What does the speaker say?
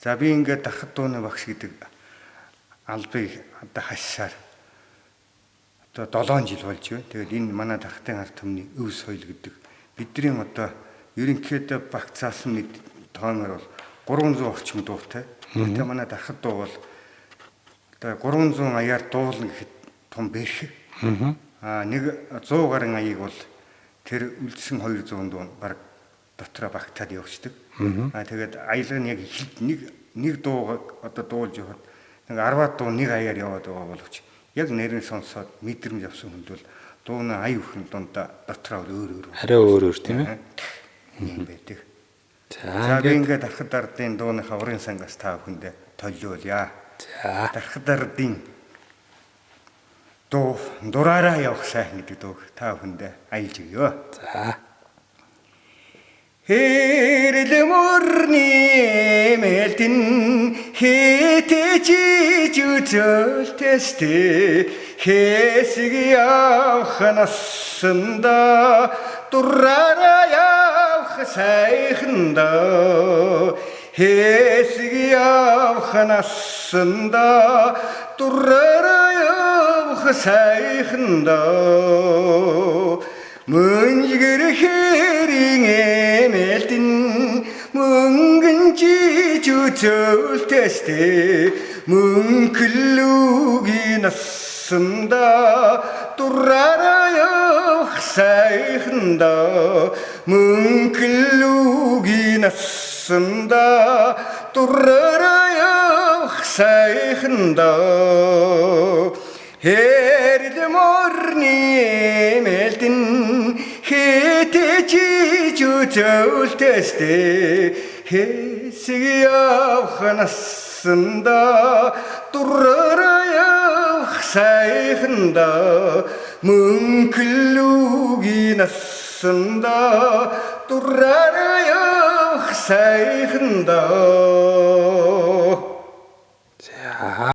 За би ингээд Дархад дууны багш гэдэг албыг одоо хашсаар одоо 7 жил болж байна. Тэгээд энэ манай Дархатын ард түмний өв соёл гэдэг бидний одоо ерөнхийдөө багцаасан мэд тоомор бол 300 орчим дуутай. Тэгээд манай Дархад дуу бол одоо 300 аяар дуулна гэхэд том бэрх. Нэг 100 гаруй аяыг бол тэр үлдсэн 200 дуу баг дотроо багтаад явчихдаг. Тэгээд аялал нь яг нэг дуу одоо дуулж явахад нэг 10 дуу нэг аяар яваад байгаа боловч яг нэрийн сонсоод мэдрэмж авсан хүнд бол дууны ая бүхэн дундаа дотроо өөр арай өөр тийм ээ. Юм байдаг. За би ингээд Дархад ардын дууны хаврын сангаас та бүхэндээ төлөөлье. За Дархад ардын дуу дураараа явах сайхан гэдэг дуу та бүхэндээ айлж өгье. за Хэрэлмөрний мэлтэн хэтэж үзүүлтэстэй хэсэг явах наснда дураараа явах сайханда хэсэг явах наснда дураараа явах сайханда 문지그르 헤링에 멜틴 뭉근지 주절 테스테 뭉클루기 났습니다 뚜라라요 사이흔다 뭉클루기 났습니다 뚜라라요 사이흔다 헤리드 모르니 멜틴 헤테지 주절 테스테 헤스기 явахнасында 뚜라라야 사이흔다 뭉클루기 났습니다 뚜라라야 사이흔다 자